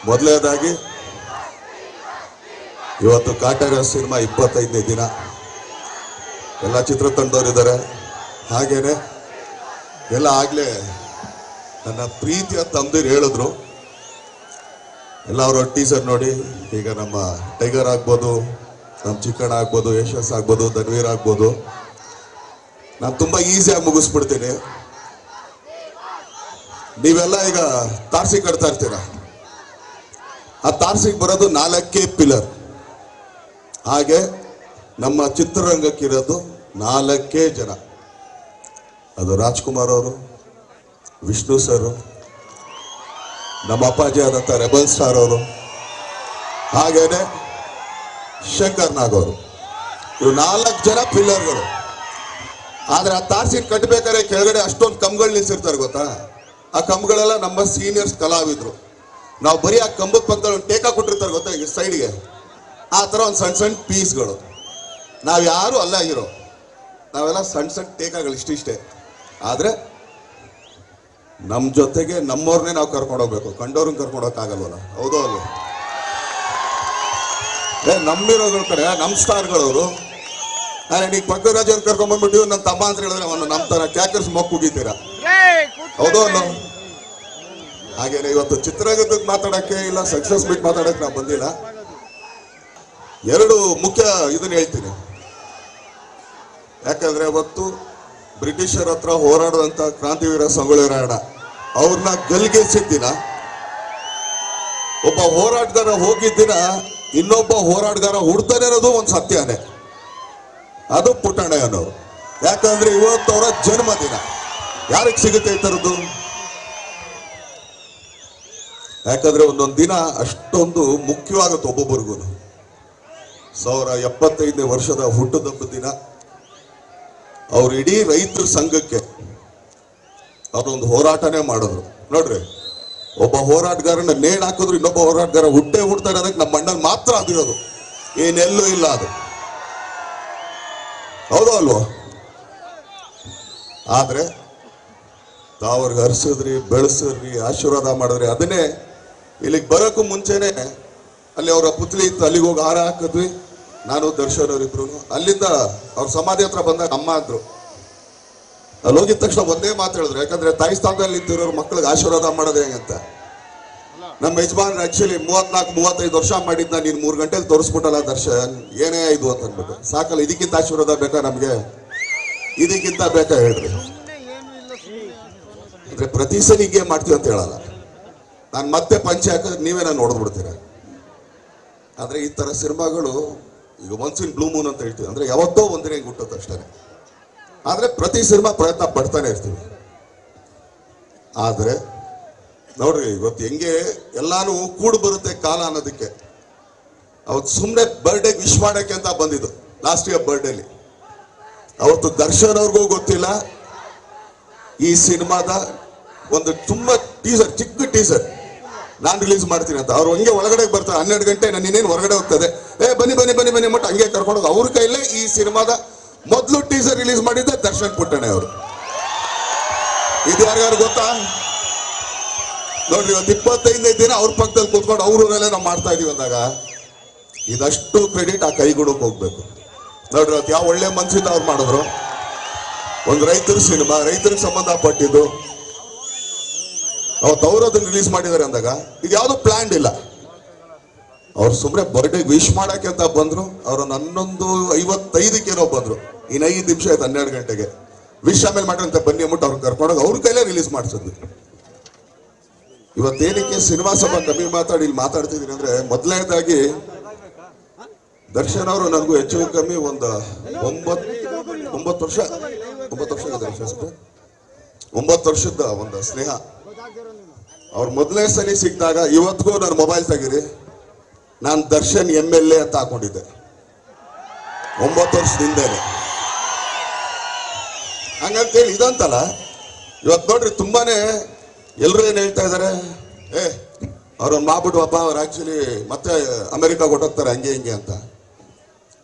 ಮೊದಲನೇದಾಗಿ ಇವತ್ತು ಕಾಟೇರ ಸಿನಿಮಾ 25ನೇ ದಿನ. ಎಲ್ಲ ಚಿತ್ರತಂಡದವರಿದ್ದಾರೆ. ಹಾಗೇನೆ ಎಲ್ಲ ಆಗ್ಲೇ ನನ್ನ ಪ್ರೀತಿಯ ತಮ್ಮದಿರು ಹೇಳಿದ್ರು, ಎಲ್ಲ ಅವರ ಟೀಸರ್ ನೋಡಿ. ಈಗ ನಮ್ಮ ಟೈಗರ್ ಆಗ್ಬೋದು, ನಮ್ಮ ಚಿಕ್ಕಣ್ಣ ಆಗ್ಬೋದು, ಯಶಸ್ ಆಗ್ಬೋದು, ಧನ್ವೀರ್ ಆಗ್ಬೋದು, ನಾನು ತುಂಬಾ ಈಸಿಯಾಗಿ ಮುಗಿಸ್ಬಿಡ್ತೀನಿ. ನೀವೆಲ್ಲ ಈಗ ತಾರ್ಸಿ ಕಟ್ತಾ ಇರ್ತೀರ. ಆ ತಾರ್ಸಿಗೆ ಬರೋದು 4 ಪಿಲ್ಲರ್. ಹಾಗೆ ನಮ್ಮ ಚಿತ್ರರಂಗಕ್ಕಿರೋದು 4 ಜನ. ಅದು ರಾಜ್ಕುಮಾರ್ ಅವರು, ವಿಷ್ಣು ಸರ್, ನಮ್ಮ ಅಪ್ಪಾಜಿ ಆದಂಥ ರೆಬಲ್ ಸ್ಟಾರ್ ಅವರು, ಹಾಗೇನೆ ಶಂಕರ್ ನಾಗ್ ಅವರು. ಇವು 4 ಜನ ಪಿಲ್ಲರ್ಗಳು. ಆದ್ರೆ ಆ ತಾರ್ಸಿ ಕಟ್ಟಬೇಕಾದ್ರೆ ಕೆಳಗಡೆ ಅಷ್ಟೊಂದು ಕಂಬಗಳು ನಿಲ್ಸಿರ್ತಾರೆ ಗೊತ್ತಾ. ಆ ಕಂಬಗಳೆಲ್ಲ ನಮ್ಮ ಸೀನಿಯರ್ಸ್ ಕಲಾವಿದ್ರು. ನಾವು ಬರೀ ಆ ಕಂಬದ ಪಕ್ಕದಲ್ಲಿ ಒಂದು ಟೇಕ ಕೊಟ್ಟಿರ್ತಾರೆ ಗೊತ್ತಾ, ಈಗ ಸೈಡ್ಗೆ ಆ ಥರ ಒಂದು ಸಣ್ಣ ಸಣ್ಣ ಪೀಸ್ಗಳು. ನಾವು ಯಾರು ಅಲ್ಲ ಆಗಿರೋ, ನಾವೆಲ್ಲ ಸಣ್ಣ ಸಣ್ಣ ಟೇಕಗಳು ಇಷ್ಟಿಷ್ಟೇ. ಆದರೆ ನಮ್ಮ ಜೊತೆಗೆ ನಮ್ಮವ್ರನ್ನೇ ನಾವು ಕರ್ಕೊಂಡೋಗ್ಬೇಕು, ಕಂಡವ್ರನ್ನ ಕರ್ಕೊಂಡೋಗಕ್ಕಾಗಲ್ವಲ್ಲ, ಹೌದೋ ಅಲ್ವ? ನಮ್ಮಿರೋಗಳ ಕಡೆ ನಮ್ಮ ಸ್ಟಾರ್ಗಳವರು. ಈಗ ಪಕ್ಕರಾಜ್ ಅವ್ರು ಕರ್ಕೊಂಡ್ಬಂದ್ಬಿಟ್ಟು ನನ್ನ ತಮ್ಮ ಅಂತ ಹೇಳಿದ್ರೆ ಅವನು ನಮ್ಮ ತರ ಕ್ಯಾಕರ್ಸ್ ಮೊಕ್ಕ ಹೋಗಿದ್ದೀರಾ, ಹೌದೋ ಅಲ್ಲೋ? ಹಾಗೇನೆ ಇವತ್ತು ಚಿತ್ರರಂಗದ ಮಾತಾಡಕ್ಕೆ ಇಲ್ಲ ಸಕ್ಸಸ್ ಮೀಟ್ ಮಾತಾಡಕ್ಕೆ ನಾವು ಬಂದಿಲ್ಲ. 2 ಮುಖ್ಯ ಇದನ್ನ ಹೇಳ್ತೀನಿ. ಯಾಕಂದ್ರೆ ಅವತ್ತು ಬ್ರಿಟಿಷರ ಹತ್ರ ಹೋರಾಡದಂತ ಕ್ರಾಂತಿವೀರ ಸಂಗೊಳ್ಳಿ ರಾಯಣ್ಣ ಅವ್ರನ್ನ ಗಲ್ಗೆಸಿದ ದಿನ, ಒಬ್ಬ ಹೋರಾಟಗಾರ ಹೋಗಿದ್ದ ದಿನ ಇನ್ನೊಬ್ಬ ಹೋರಾಟಗಾರ ಹುಡ್ತಾನೆ ಇರೋದು ಒಂದು ಸತ್ಯನೇ. ಅದು ಪುಟ್ಟಣ್ಣಯ್ಯನವರು. ಯಾಕಂದ್ರೆ ಇವತ್ತು ಅವರ ಜನ್ಮದಿನ. ಯಾರಿಗೆ ಸಿಗುತ್ತೆ ಈ ಥರದ್ದು? ಯಾಕಂದ್ರೆ ಒಂದೊಂದು ದಿನ ಅಷ್ಟೊಂದು ಮುಖ್ಯವಾಗುತ್ತೆ ಒಬ್ಬೊಬ್ಬರಿಗೂ. 75ನೇ ವರ್ಷದ ಹುಟ್ಟುಹಬ್ಬದ ದಿನ ಅವ್ರು ಇಡೀ ರೈತರ ಸಂಘಕ್ಕೆ ಅವರೊಂದು ಹೋರಾಟನೇ ಮಾಡಿದ್ರು. ನೋಡ್ರಿ, ಒಬ್ಬ ಹೋರಾಟಗಾರನ ನೇಣು ಹಾಕಿದ್ರು ಇನ್ನೊಬ್ಬ ಹೋರಾಟಗಾರ ಹುಡ್ತಾರೆ ಅದಕ್ಕೆ ನಮ್ಮ ಅಣ್ಣನ ಮಾತ್ರ ಆಗಿರೋದು, ಏನೆಲ್ಲೂ ಇಲ್ಲ ಅದು, ಹೌದೋ ಅಲ್ವೋ? ಆದ್ರೆ ತಾವ್ರಿಗೆ ಹರಿಸಿದ್ರಿ, ಬೆಳೆಸಿದ್ರಿ, ಆಶೀರ್ವಾದ ಮಾಡಿದ್ರಿ. ಅದನ್ನೇ ಇಲ್ಲಿಗೆ ಬರೋಕ್ಕೂ ಮುಂಚೆನೆ ಅಲ್ಲಿ ಅವರ ಪುತ್ಲಿ ಇತ್ತು, ಅಲ್ಲಿಗೆ ಹೋಗಿ ಹಾರ ಹಾಕಿದ್ವಿ ನಾನು ದರ್ಶನ್ ಅವರಿಬ್ರು. ಅಲ್ಲಿಂದ ಅವ್ರ ಸಮಾಧಿ ಹತ್ರ ಬಂದಾಗ ಅಮ್ಮ ಅಂದ್ರು. ಅಲ್ಲಿ ಹೋಗಿದ ತಕ್ಷಣ ಒಂದೇ ಮಾತು ಹೇಳಿದ್ರು, ಯಾಕಂದ್ರೆ ತಾಯಿ ಸ್ಥಾನದಲ್ಲಿ ನಿಂತಿರೋರು ಮಕ್ಕಳಿಗೆ ಆಶೀರ್ವಾದ ಮಾಡೋದು ಹೆಂಗಂತ. ನಮ್ಮ ಯಜಮಾನ್ ಆಕ್ಚುಲಿ 34-35 ವರ್ಷ ಮಾಡಿದ್ನ ನೀನ್ 3 ಗಂಟೆಲಿ ತೋರಿಸ್ಬಿಟ್ಟಲ್ಲ ದರ್ಶನ್, ಏನೇ ಇದು ಅಂತ ಅನ್ಬಿಟ್ಟು. ಸಾಕಲ್ಲ, ಇದಕ್ಕಿಂತ ಆಶೀರ್ವಾದ ಬೇಕಾ ನಮ್ಗೆ? ಇದಕ್ಕಿಂತ ಬೇಕಾ ಹೇಳ್ರಿ? ಅಂದ್ರೆ ಪ್ರತಿ ಸಲ ಹೀಗೆ ಮಾಡ್ತೀವಿ ಅಂತ ಹೇಳಲ್ಲ ನಾನು. ಮತ್ತೆ ಪಂಚೆ ಹಾಕಿದ್ರೆ ನೀವೇ ನಾನು ನೋಡ್ಬಿಡ್ತೀರ. ಆದ್ರೆ ಈ ತರ ಸಿನಿಮಾಗಳು ಈಗ ಒನ್ಸ್ ಇನ್ ಬ್ಲೂ ಮೂನ್ ಅಂತ ಹೇಳ್ತೀವಿ, ಅಂದ್ರೆ ಯಾವತ್ತೋ ಒಂದಿನ ಹಿಂಗೆ ಹುಟ್ಟುತ್ತೆ ಅಷ್ಟೇ. ಆದ್ರೆ ಪ್ರತಿ ಸಿನಿಮಾ ಪ್ರಯತ್ನ ಪಡ್ತಾನೆ ಇರ್ತೀವಿ. ಆದ್ರೆ ನೋಡ್ರಿ, ಇವತ್ತು ಹೆಂಗೆ ಎಲ್ಲಾನು ಕೂಡ್ ಬರುತ್ತೆ ಕಾಲ ಅನ್ನೋದಕ್ಕೆ. ಅವತ್ತು ಸುಮ್ಮನೆ ಬರ್ಡೇ ವಿಶ್ ಮಾಡಕ್ಕೆ ಅಂತ ಬಂದಿದ್ದು ಲಾಸ್ಟ್ ಇಯರ್ ಬರ್ಡೇಲಿ. ಅವತ್ತು ದರ್ಶನ್ ಅವ್ರಿಗೂ ಗೊತ್ತಿಲ್ಲ ಈ ಸಿನಿಮಾದ ಒಂದು ತುಂಬಾ ಟೀಸರ್, ಚಿಕ್ಕ ಟೀಸರ್ ನಾನು ರಿಲೀಸ್ ಮಾಡ್ತೀನಿ ಅಂತ. ಅವ್ರು ಹಂಗೆ ಒಳಗಡೆ ಬರ್ತಾರೆ 12 ಗಂಟೆ, ನಾನು ಇನ್ನೇನು ಹೊರಗಡೆ ಹೋಗ್ತದೆ, ಬನ್ನಿ ಬನ್ನಿ ಬನ್ನಿ ಬನ್ನಿ ಮಟ್ಟ ಹಂಗೆ ಕರ್ಕೊಂಡೋಗಿ ಅವ್ರ ಕೈಲೇ ಈ ಸಿನಿಮಾದ ಮೊದಲು ಟೀಸರ್ ರಿಲೀಸ್ ಮಾಡಿದ್ದೆ ದರ್ಶನ್ ಪುಟ್ಟಣ್ಣ ಅವರು. ಇದು ಯಾರ್ಯಾರು ಗೊತ್ತಾ? ನೋಡ್ರಿ, ಇವತ್ತು 25ನೇ ದಿನ ಅವ್ರ ಪಕ್ಕದಲ್ಲಿ ಕೂತ್ಕೊಂಡು ಅವ್ರೂರಲ್ಲೇ ನಾವು ಮಾಡ್ತಾ ಇದೀವಿ ಅಂದಾಗ ಇದಷ್ಟು ಕ್ರೆಡಿಟ್ ಆ ಕೈಗುಣಕ್ಕೆ ಹೋಗ್ಬೇಕು. ನೋಡ್ರಿ, ಅವತ್ತು ಯಾವ ಒಳ್ಳೆ ಮನ್ಸಿಂದ ಅವ್ರು ಮಾಡಿದ್ರು. ಒಂದು ರೈತರ ಸಿನಿಮಾ, ರೈತರಿಗೆ ಸಂಬಂಧಪಟ್ಟಿದ್ದು, ಅವತ್ತು ಅವರು ಅದನ್ನ ರಿಲೀಸ್ ಮಾಡಿದ್ದಾರೆ ಅಂದಾಗ ಇದು ಯಾವುದು ಪ್ಲಾನ್ಡ್ ಇಲ್ಲ. ಅವ್ರು ಸುಮ್ಮನೆ ಬರ್ಡೇ ವಿಶ್ ಮಾಡಕ್ಕೆ ಅಂತ ಬಂದ್ರು. ಅವ್ರು 11:55 ಬಂದ್ರು. ಇನ್ನು 5 ನಿಮಿಷ ಆಯ್ತು 12 ಗಂಟೆಗೆ ವಿಶ್ ಆಮೇಲೆ ಮಾಡ್ರಂತ ಬನ್ನಿ ಅಂದ್ಬಿಟ್ಟು ಅವ್ರು ಕರ್ಕೊಂಡೋಗಿ ಅವ್ರ ಕೈಲೇ ರಿಲೀಸ್ ಮಾಡಿಸಿದ್ವಿ. ಇವತ್ತೇನಕ್ಕೆ ಸಿನಿಮಾ ಸ್ವಲ್ಪ ಕಮ್ಮಿ ಮಾತಾಡಿ ಇಲ್ಲಿ ಮಾತಾಡ್ತಿದ್ದೀನಿ ಅಂದ್ರೆ, ಮೊದಲನೇದಾಗಿ ದರ್ಶನ್ ಅವರು ನನಗೂ ಹೆಚ್ಚು ಕಮ್ಮಿ ಒಂದು 9 ವರ್ಷ 9 ವರ್ಷದ ಒಂದು ಸ್ನೇಹ. ಅವ್ರು ಮೊದಲನೇ ಸಲ ಸಿಕ್ಕಿದಾಗ ಇವತ್ತಿಗೂ ನನ್ನ ಮೊಬೈಲ್ ತೆಗೀರಿ, ನಾನು ದರ್ಶನ್ MLA ಅಂತ ಹಾಕೊಂಡಿದ್ದೆ 9 ವರ್ಷದಿಂದೇನೆ. ಹಂಗಂತೇಳಿ ಇದಂತಲ್ಲ, ಇವತ್ತು ನೋಡ್ರಿ ತುಂಬಾನೇ ಎಲ್ಲರೂ ಏನು ಹೇಳ್ತಾ ಇದ್ದಾರೆ, ಅವ್ರನ್ನ ಮಾಡ್ಬಿಟ್ವಪ್ಪ, ಅವ್ರು ಆಕ್ಚುಲಿ ಮತ್ತೆ ಅಮೆರಿಕಾಗೆ ಹೊಟ್ಟೋಗ್ತಾರೆ ಹಂಗೆ ಹಿಂಗೆ ಅಂತ.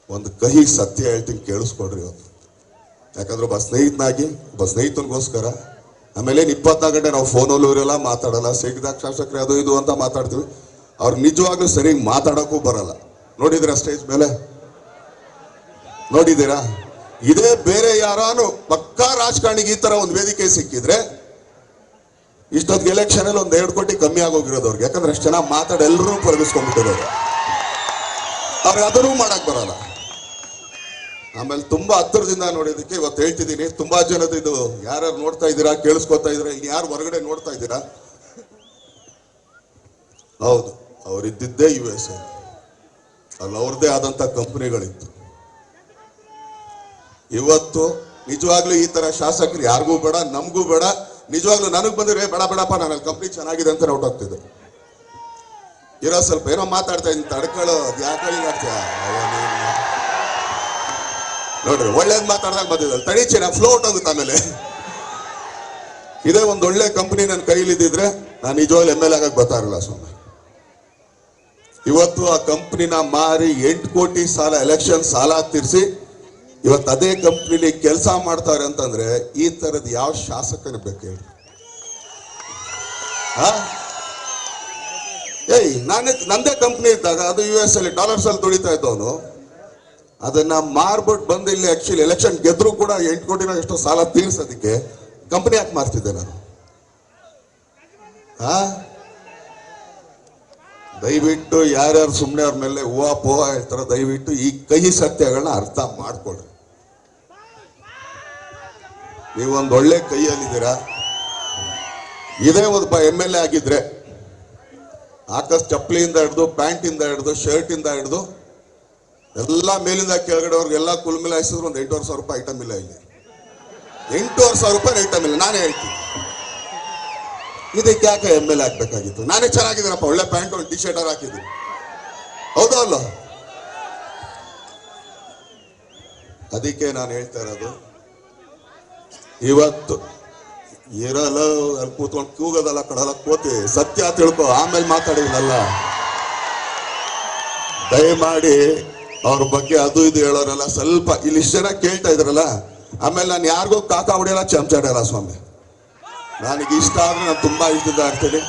ಒಂದು ಕಹಿ ಸತ್ಯ ಹೇಳ್ತೀನಿ, ಕೇಳಿಸ್ಕೊಡ್ರಿ ಇವತ್ತು. ಯಾಕಂದ್ರೆ ಒಬ್ಬ ಸ್ನೇಹಿತನಿಗೋಸ್ಕರ ಆಮೇಲೆ 24 ಗಂಟೆ ನಾವು ಫೋನಲ್ಲೂ ಇರಲ್ಲ, ಮಾತಾಡಲ್ಲ, ಸಿಗ್ದಾಗ ಶಾಸಕರೇ ಅದು ಇದು ಅಂತ ಮಾತಾಡ್ತೀವಿ. ಅವ್ರು ನಿಜವಾಗ್ಲೂ ಸರಿಯಾಗಿ ಮಾತಾಡೋಕ್ಕೂ ಬರಲ್ಲ. ನೋಡಿದಿರಾ ಸ್ಟೇಜ್ ಮೇಲೆ? ನೋಡಿದ್ದೀರಾ? ಇದೇ ಬೇರೆ ಯಾರಾನು ಪಕ್ಕಾ ರಾಜಕಾರಣಿಗೆ ಈ ತರ ಒಂದು ವೇದಿಕೆ ಸಿಕ್ಕಿದ್ರೆ ಇಷ್ಟೊತ್ತಿಗೆ ಎಲೆಕ್ಷನ್ ಅಲ್ಲಿ ಒಂದು 2 ಕೋಟಿ ಕಮ್ಮಿ ಆಗೋಗಿರೋದು ಅವ್ರಿಗೆ. ಯಾಕಂದ್ರೆ ಅಷ್ಟು ಚೆನ್ನಾಗಿ ಮಾತಾಡಿ ಎಲ್ಲರೂ ಪರಗಿಸ್ಕೊಂಡ್ಬಿಟ್ಟಿರೋರು. ಅವ್ರಿಗೆ ಅದನ್ನೂ ಮಾಡಕ್ ಬರಲ್ಲ. ಆಮೇಲೆ ತುಂಬಾ ಹತ್ತಿರದಿಂದ ನೋಡಿದಕ್ಕೆ ಇವತ್ತು ಹೇಳ್ತಿದ್ದೀನಿ, ತುಂಬಾ ಜನದ ಇದು ಯಾರ್ಯಾರು ನೋಡ್ತಾ ಇದ್ದೀರಾ, ಕೇಳಿಸ್ಕೊತಾ ಇದ್ದೀರಾ, ಇಲ್ಲಿ ಯಾರು ಹೊರಗಡೆ ನೋಡ್ತಾ ಇದ್ದೀರಾ? ಹೌದು, ಅವರಿದ್ದಿದ್ದೇ US ಅಲ್ಲಿ ಅವ್ರದ್ದೇ ಆದಂತ ಕಂಪನಿಗಳಿತ್ತು. ಇವತ್ತು ನಿಜವಾಗ್ಲೂ ಈ ತರ ಶಾಸಕರು ಯಾರಿಗೂ ಬೇಡ, ನಮಗೂ ಬೇಡ. ನಿಜವಾಗ್ಲೂ ನನಗ್ ಬಂದಿದ್ರೆ ಬೇಡ ಬೇಡಪ್ಪ, ನಾನು ಅಲ್ಲಿ ಕಂಪ್ನಿ ಚೆನ್ನಾಗಿದೆ ಅಂತ ಹೊರಟೋಗ್ತಿದ್ದೆ. ಇರೋ ಸ್ವಲ್ಪ ಏನೋ ಮಾತಾಡ್ತಾ ಇದ್ದೀನಿ, ತಡ್ಕೊಳ್ಳೋ ಯಾಕೆ ಆಗ್ತೀಯ ನೋಡ್ರಿ. ಒಳ್ಳೇದ್ ಮಾತಾಡ್ದಾಗ ಬಂದಿದ್ದಲ್ಲ, ತಡೀಚೆ ನಾ ಫ್ಲೋಟ್ ಹೋಗುತ್ತೆ. ಆಮೇಲೆ ಇದೇ ಒಂದು ಒಳ್ಳೆ ಕಂಪನಿ ನನ್ನ ಕೈಲಿದ್ದಿದ್ರೆ ನಾನು ನಿಜವಾಗ್ಲೂ MLA ಆಗಕ್ಕೆ ಬರ್ತಾ ಇರಲಿಲ್ಲ ಸ್ವಾಮಿ. ಇವತ್ತು ಆ ಕಂಪ್ನಿನ ಮಾರಿ 8 ಕೋಟಿ ಸಾಲ, ಎಲೆಕ್ಷನ್ ಸಾಲ ತೀರಿಸಿ ಇವತ್ತು ಅದೇ ಕಂಪ್ನಿಲಿ ಕೆಲಸ ಮಾಡ್ತಾರೆ ಅಂತಂದ್ರೆ ಈ ತರದ ಯಾವ ಶಾಸಕನ ಬೇಕು ಹೇಳಿ? ನಂದೇ ಕಂಪ್ನಿ ಇದ್ದಾಗ ಅದು US ಅಲ್ಲಿ ಡಾಲರ್ಸ್ ಅಲ್ಲಿ ದುಡಿತಾ ಇದ್ದವನು ಅದನ್ನ ಮಾರ್ಬಿಟ್ಟು ಬಂದು ಇಲ್ಲಿ ಆಕ್ಚುಲಿ ಎಲೆಕ್ಷನ್ ಗೆದ್ರು ಕೂಡ 8 ಕೋಟಿನ ಎಷ್ಟೋ ಸಾಲ ತೀರ್ಸೋದಕ್ಕೆ ಕಂಪನಿ ಯಾಕೆ ಮಾರ್ತಿದ್ದೆ ನಾನು? ದಯವಿಟ್ಟು ಯಾರ್ಯಾರು ಸುಮ್ಮನೆ ಅವ್ರ ಮೇಲೆ ಹೂವಾ ಪೋವಾ ಹೇಳ್ತಾರ, ದಯವಿಟ್ಟು ಈ ಕಹಿ ಸತ್ಯಗಳನ್ನ ಅರ್ಥ ಮಾಡ್ಕೊಳ್ರಿ. ನೀವೊಂದು ಒಳ್ಳೆ ಕೈಯಲ್ಲಿದ್ದೀರಾ. ಇದೇ ಒಬ್ಬ MLA ಆಗಿದ್ರೆ ಆಕಾಶ್ ಚಪ್ಪಲಿಯಿಂದ ಹಿಡಿದು, ಪ್ಯಾಂಟಿಂದ ಹಿಡಿದು, ಶರ್ಟಿಂದ ಹಿಡಿದು ಎಲ್ಲ ಮೇಲಿಂದ ಕೆಳಗಡೆವ್ರಿಗೆಲ್ಲ ಕುಲ್ ಮಿಲಾಯಿಸಿದ್ರು ಒಂದು 8,500 ರೂಪಾಯಿ ಐಟಮ್ ಇಲ್ಲ. ಇಲ್ಲಿ 8,500 ರೂಪಾಯಿ ಐಟಮ್ ಇಲ್ಲ. ನಾನೇ ಹೇಳ್ತೀನಿ, ಇದಕ್ಕೆ ಯಾಕೆ MLA ಆಗ್ಬೇಕಾಗಿತ್ತು? ನಾನೇ ಚೆನ್ನಾಗಿದ್ದೀನಪ್ಪ, ಒಳ್ಳೆ ಪ್ಯಾಂಟ್ ಒಂದು T-ಶರ್ಟ್ ಹಾಕಿದ್ದೀನಿ, ಹೌದಾ ಅಲ್ಲ? ಅದಕ್ಕೆ ನಾನು ಹೇಳ್ತಾ ಇರೋದು, ಇವತ್ತು ಇರಲ್ಲ ಅಲ್ಲಿ ಕೂತ್ಕೊಂಡು ಕೂಗೋದಲ್ಲ, ಕಡಲ ಕೋತಿ ಸತ್ಯ ತಿಳ್ಕೊ, ಆಮೇಲೆ ಮಾತಾಡಿದ್ನಲ್ಲ. ದಯಮಾಡಿ ಅವ್ರ ಬಗ್ಗೆ ಅದು ಇದು ಹೇಳೋರಲ್ಲ, ಸ್ವಲ್ಪ ಇಲ್ಲಿ ಇಷ್ಟು ಜನ ಕೇಳ್ತಾ ಇದ್ರಲ್ಲ, ಆಮೇಲೆ ನಾನು ಯಾರಿಗೂ ಕಾಕ ಹೊಡೆಯಲ್ಲ, ಚಮಚಾಡಲ್ಲ ಸ್ವಾಮಿ. ನನಗೆ ಇಷ್ಟ ಆದ್ರೆ ನಾನು ತುಂಬಾ ಇಷ್ಟದ ಇರ್ತೀನಿ,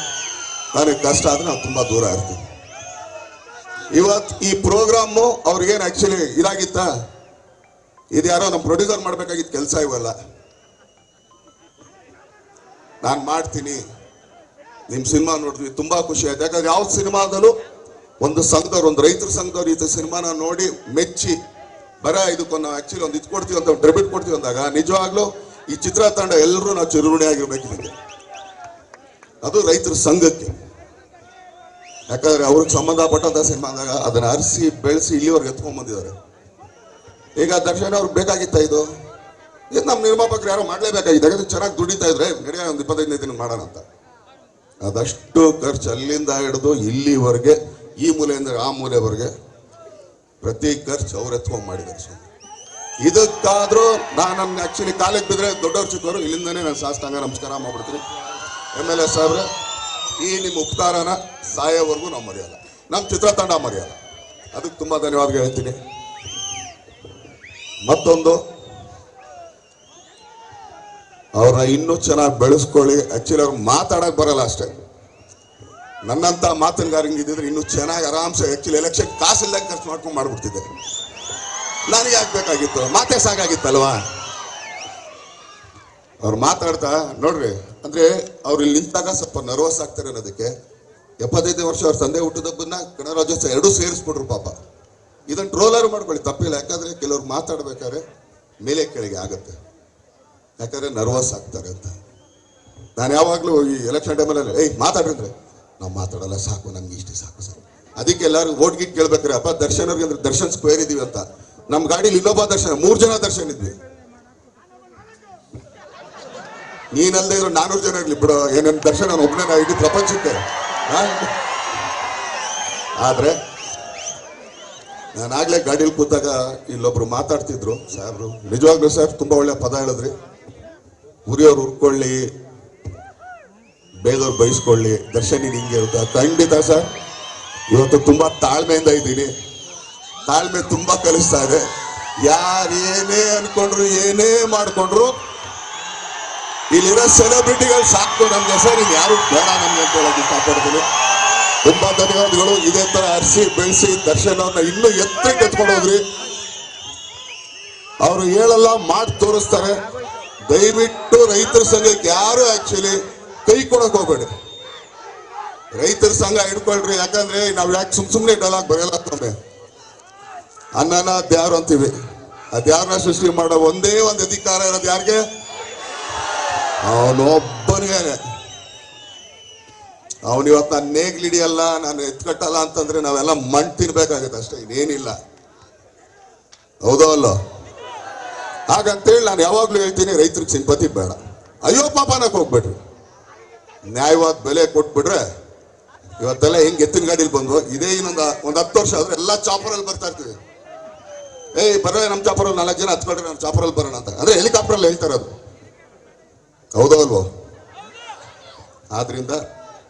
ನನಗೆ ಕಷ್ಟ ಆದ್ರೆ ನಾನು ತುಂಬಾ ದೂರ ಇರ್ತೀನಿ. ಇವತ್ತು ಈ ಪ್ರೋಗ್ರಾಮು ಅವ್ರಿಗೇನು ಆಕ್ಚುಲಿ ಇದಾಗಿತ್ತ, ಇದು ಯಾರೋ ನಮ್ಮ ಪ್ರೊಡ್ಯೂಸರ್ ಮಾಡ್ಬೇಕಾಗಿತ್ತು ಕೆಲಸ. ಇವೆಲ್ಲ ನಾನು ಮಾಡ್ತೀನಿ. ನಿಮ್ಮ ಸಿನಿಮಾ ನೋಡಿದ್ವಿ, ತುಂಬಾ ಖುಷಿ ಆಯ್ತು. ಯಾಕಂದ್ರೆ ಯಾವ ಸಿನಿಮಾದಲ್ಲೂ ಒಂದು ಸಂಘದವ್ರು, ಒಂದು ರೈತರ ಸಂಘದವ್ರು ಈ ಸಿನಿಮಾನ ನೋಡಿ ಮೆಚ್ಚಿ ಇದಕ್ಕೊಂದು ನಾವು ಆಕ್ಚುಲಿ ಒಂದು ಇದು ಕೊಡ್ತೀವಿ ಅಂತ, ಡೆಬಿಟ್ ಕೊಡ್ತೀವಿ ಅಂದಾಗ ನಿಜವಾಗ್ಲೂ ಈ ಚಿತ್ರತಂಡ ಎಲ್ಲರೂ ನಾವು ಚಿರುಣಿ ಆಗಿರ್ಬೇಕಿದೆ. ಅದು ರೈತರ ಸಂಘಕ್ಕೆ. ಯಾಕಂದ್ರೆ ಅವ್ರಿಗೆ ಸಂಬಂಧಪಟ್ಟಂತ ಸಿನಿಮಾ ಅಂದಾಗ ಅದನ್ನ ಅರಿಸಿ ಬೆಳೆಸಿ ಇಲ್ಲಿವರೆಗೆ ಎತ್ಕೊಂಡ್ ಬಂದಿದ್ದಾರೆ. ಈಗ ದರ್ಶನ್ ಅವ್ರಿಗೆ ಬೇಕಾಗಿತ್ತ ಇದು ನಮ್ಮ ನಿರ್ಮಾಪಕರು ಯಾರೋ ಮಾಡ್ಲೇಬೇಕಾಗಿದೆ. ಯಾಕಂದ್ರೆ ಚೆನ್ನಾಗಿ ದುಡಿತಾ ಇದ್ರೆ ನಡೆಯ ಒಂದು 25 ದಿನ ಮಾಡೋಣ ಅಂತ. ಅದಷ್ಟು ಖರ್ಚು ಅಲ್ಲಿಂದ ಹಿಡಿದು ಇಲ್ಲಿವರೆಗೆ, ಈ ಮೂಲೆಯಿಂದ ಆ ಮೂಲೆವರೆಗೆ ಪ್ರತಿ ಖರ್ಚು ಅವ್ರು ಎತ್ಕೊಂಡ್ ಮಾಡಿದ್ದಾರೆ. ಸೊ ಇದಕ್ಕಾದ್ರೂ ನಾನು ಆಕ್ಚುಲಿ ಕಾಲೇಜ್ ಬಿದ್ರೆ ದೊಡ್ಡವ್ರು ಚಿಕ್ಕವರು ಇಲ್ಲಿಂದನೇ ನಾನು ಸಾಷ್ಟಾಂಗ ನಮಸ್ಕಾರ ಮಾಡ್ಬಿಡ್ತೀನಿ. MLA ಸಾಹೇಬ್ರೆ, ಈ ನಿಮ್ಮ ಉಪಕಾರನ ಸಾಯೋವರೆಗೂ ನಾವು ಮರೆಯಲ್ಲ, ನಮ್ಮ ಚಿತ್ರತಂಡ ಮರೆಯಲ್ಲ. ಅದಕ್ಕೆ ತುಂಬಾ ಧನ್ಯವಾದ ಹೇಳ್ತೀನಿ. ಮತ್ತೊಂದು, ಅವ್ರನ್ನ ಇನ್ನೂ ಚೆನ್ನಾಗಿ ಬೆಳೆಸ್ಕೊಳ್ಳಿ. ಆಕ್ಚುಲಿ ಅವ್ರು ಮಾತಾಡಕ್ ಬರಲ್ಲ ಅಷ್ಟೇ. ನನ್ನಂತ ಮಾತುಗಾರಂಗಿದ್ರೆ ಇನ್ನೂ ಚೆನ್ನಾಗಿ ಆರಾಮ್ಸೆ ಆಕ್ಚುಲಿ ಎಲೆಕ್ಷನ್ ಕಾಸಿಲ್ದಂಗೆ ಖರ್ಚು ಮಾಡ್ಕೊಂಡು ಮಾಡ್ಬಿಡ್ತಿದ್ದೆ. ನನಗೆ ಆಗ್ಬೇಕಾಗಿತ್ತು, ಮಾತೇ ಸಾಕಾಗಿತ್ತಲ್ವಾ? ಅವ್ರು ಮಾತಾಡ್ತಾ ನೋಡ್ರಿ, ಅಂದ್ರೆ ಅವ್ರು ಇಲ್ಲಿ ನಿಂತಾಗ ಸ್ವಲ್ಪ ನರ್ವಸ್ ಆಗ್ತಾರೆ ಅನ್ನೋದಕ್ಕೆ 75 ವರ್ಷ ಅವ್ರ ತಂದೆ ಹುಟ್ಟಿದಬ್ಬನ್ನ ಗಣರಾಜ್ಯೋತ್ಸವ ಎರಡೂ ಸೇರಿಸ್ಬಿಟ್ರು ಪಾಪ. ಇದನ್ನ ಟ್ರೋಲರ್ ಮಾಡ್ಕೊಳ್ಳಿ, ತಪ್ಪಿಲ್ಲ. ಯಾಕಂದ್ರೆ ಕೆಲವ್ರು ಮಾತಾಡ್ಬೇಕಾದ್ರೆ ಮೇಲೆ ಕೆಳಗೆ ಆಗತ್ತೆ, ಯಾಕಂದ್ರೆ ನರ್ವಸ್ ಆಗ್ತಾರೆ ಅಂತ. ನಾನು ಯಾವಾಗ್ಲೂ ಈ ಎಲೆಕ್ಷನ್ ಟೈಮಲ್ಲಿ ಮಾತಾಡ್ರಿ ಅಂದ್ರೆ ನಾವು ಮಾತಾಡಲ್ಲ, ಸಾಕು ನಮ್ಗೆ ಇಷ್ಟೇ ಸಾಕು ಸರ್. ಅದಕ್ಕೆ ಎಲ್ಲರೂ ಓಟ್ ಗೀಟ್ ಕೇಳ್ಬೇಕ್ರಿ. ಅಪ್ಪ ದರ್ಶನ್ ಅವ್ರಿಗೆ ಅಂದ್ರೆ ದರ್ಶನ್ ಸ್ಕ್ವೇರ್ ಇದೀವಿ ಅಂತ. ನಮ್ ಗಾಡಿಲಿ ಇನ್ನೊಬ್ಬ ದರ್ಶನ್, 3 ಜನ ದರ್ಶನ್ ಇದ್ವಿ. ನೀನಲ್ದೇ ಇರೋ 400 ಜನ ಇರ್ಲಿ ಬಿಡೋ, ಏನೇನ್ ದರ್ಶನ್ ನಾನು ಒಬ್ಬನೇ ಇಡೀ ಪ್ರಪಂಚಕ್ಕೆ. ಆದ್ರೆ ನಾನಾಗ್ಲೇ ಗಾಡಿಲಿ ಕೂತಾಗ ಇಲ್ಲೊಬ್ರು ಮಾತಾಡ್ತಿದ್ರು ಸಾಹೇಬ್ರು. ನಿಜವಾಗ್ಲೂ ಸರ್ ತುಂಬಾ ಒಳ್ಳೆ ಪದ ಹೇಳಿದ್ರಿ. ಉರಿಯೋರು ಉರ್ಕೊಳ್ಳಿ, ಬೇಗವ್ರು ಬಯಸ್ಕೊಳ್ಳಿ, ದರ್ಶನ್ ಹಿಂಗೆ ಇರುತ್ತೆ. ಖಂಡಿತ ಸರ್, ಇವತ್ತು ತುಂಬಾ ತಾಳ್ಮೆಯಿಂದ ಇದ್ದೀನಿ. ತಾಳ್ಮೆ ತುಂಬಾ ಕಲಿಸ್ತಾ ಇದೆ. ಯಾರು ಏನೇ ಅನ್ಕೊಂಡ್ರು, ಏನೇ ಮಾಡ್ಕೊಂಡ್ರು, ಇಲ್ಲಿರೋ ಸೆಲೆಬ್ರಿಟಿಗಳು ಸಾಕು ನಮ್ಗೆ ಸರ್, ಯಾರು ಬೇಡ ನಮ್ಗೆ ಅಂತ ಹೇಳೋದು ಇಷ್ಟಪಡ್ತೀನಿ. ತುಂಬಾ ಧನ್ಯವಾದಗಳು. ಇದೇ ತರ ಹರಿಸಿ ಬೆಳೆಸಿ ದರ್ಶನ್ ಅವ್ರನ್ನ ಇನ್ನೂ ಎತ್ತರಕ್ಕೆ ಎತ್ಕೊಂಡು ಹೋಗ್ರಿ. ಅವರು ಹೇಳಲ್ಲ ಮಾಡಿ ತೋರಿಸ್ತಾರೆ. ದಯವಿಟ್ಟು ರೈತರ ಸಂಘಕ್ಕೆ ಯಾರು ಆಕ್ಚುಲಿ ಕೈ ಕೊಡಕ್ ಹೋಗ್ಬೇಡಿ. ರೈತರ ಸಂಘ ಹಿಡ್ಕೊಳ್ರಿ. ಯಾಕಂದ್ರೆ ನಾವ್ ಯಾಕೆ ಸುಮ್ನೆ ಡಲಾಗ್ ಬರೆಯಲ್ಲ. ಅನ್ನನ ಅದ್ಯಾರು ಅಂತೀವಿ. ಅದ್ಯಾರನ್ನ ಸೃಷ್ಟಿ ಮಾಡೋ ಒಂದೇ ಒಂದು ಅಧಿಕಾರ ಇರೋದು ಯಾರಿಗೆ? ಅವನೊಬ್ಬನಿಗೆ. ಅವನಿವತ್ತು ನಾನು ನೇಗ್ಲಿಡಿಯಲ್ಲ, ನಾನು ಎತ್ಕಟ್ಟಲ್ಲ ಅಂತಂದ್ರೆ ನಾವೆಲ್ಲ ಮಣ್ಣು ತಿನ್ಬೇಕಾಗತ್ತೆ ಅಷ್ಟೇ, ಇನ್ನೇನಿಲ್ಲ. ಹೌದೋ ಅಲ್ಲೋ? ಹಾಗಂತೇಳಿ ನಾನು ಯಾವಾಗ್ಲೂ ಹೇಳ್ತೀನಿ, ರೈತರಿಗೆ ಸಿಂಪತಿ ಬೇಡ, ಅಯ್ಯೋ ಪಾಪನಕ್ಕೆ ಹೋಗ್ಬೇಡ್ರಿ. ನ್ಯಾಯವಾದ ಬೆಲೆ ಕೊಟ್ಬಿಟ್ರೆ ಇವತ್ತೆಲ್ಲ ಹೆಂಗ್ ಎತ್ತಿನ ಗಾಡಿಲಿ ಬಂದ್ವು. ಇದೇ ಇನ್ನೊಂದು 10 ವರ್ಷ ಆದ್ರೆ ಎಲ್ಲ ಚಾಪರಲ್ಲಿ ಬರ್ತಾ ಇರ್ತೀವಿ. ಬರೋ ನಮ್ಮ ಚಾಪರಲ್ಲಿ 4 ಜನ ಹತ್ಕೊಳ್ರಿ, ನಮ್ಮ ಚಾಪರಲ್ಲಿ ಬರೋಣ ಅಂತ. ಅಂದ್ರೆ ಹೆಲಿಕಾಪ್ಟರಲ್ಲಿ ಹೇಳ್ತಾರೆ ಅದು. ಹೌದೋ ಅಲ್ವೋ? ಆದ್ರಿಂದ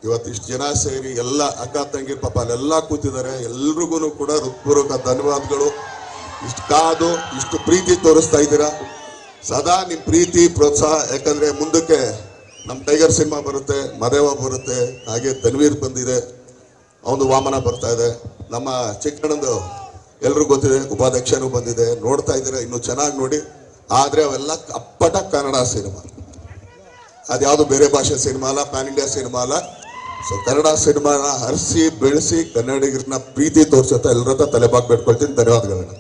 ಇವತ್ತು ಇಷ್ಟು ಜನ ಸೇರಿ ಎಲ್ಲ ಅಕ್ಕ ತಂಗಿರ್ ಪಾಪ ಅಲ್ಲೆಲ್ಲ ಕೂತಿದ್ದಾರೆ. ಎಲ್ರಿಗೂ ಕೂಡ ಹೃತ್ಪೂರ್ವಕ ಧನ್ಯವಾದಗಳು. ಇಷ್ಟು ಕಾದು ಇಷ್ಟು ಪ್ರೀತಿ ತೋರಿಸ್ತಾ ಇದ್ದೀರಾ. ಸದಾ ನಿಮ್ಮ ಪ್ರೀತಿ ಪ್ರೋತ್ಸಾಹ. ಯಾಕಂದ್ರೆ ಮುಂದಕ್ಕೆ ನಮ್ಮ ಟೈಗರ್ ಸಿನಿಮಾ ಬರುತ್ತೆ, ಮದೇವ ಬರುತ್ತೆ, ಹಾಗೆ ತನ್ವೀರ್ ಬಂದಿದೆ, ಅವನು ವಾಮನ ಬರ್ತಾ ಇದೆ, ನಮ್ಮ ಚಿಕ್ಕಣ್ಣಂದು ಎಲ್ರಿಗೂ ಗೊತ್ತಿದೆ, ಉಪಾಧ್ಯಕ್ಷನೂ ಬಂದಿದೆ. ನೋಡ್ತಾ ಇದ್ದೀರಾ, ಇನ್ನು ಚೆನ್ನಾಗಿ ನೋಡಿ. ಆದ್ರೆ ಅವೆಲ್ಲ ಅಪ್ಪಟ ಕನ್ನಡ ಸಿನಿಮಾ, ಅದ್ಯಾವುದು ಬೇರೆ ಭಾಷೆ ಸಿನಿಮಾ ಅಲ್ಲ, ಪ್ಯಾನ್ ಇಂಡಿಯಾ ಸಿನಿಮಾ ಅಲ್ಲ. ಸೊ ಕನ್ನಡ ಸಿನಿಮಾನ ಹರಿಸಿ ಬೆಳೆಸಿ ಕನ್ನಡಿಗರನ್ನ ಪ್ರೀತಿ ತೋರಿಸುತ್ತಾ ಎಲ್ಲರ ಹತ್ರ ತಲೆಬಾಗ್ ಬಿಟ್ಕೊಳ್ತೀನಿ. ಧನ್ಯವಾದಗಳನ್ನ.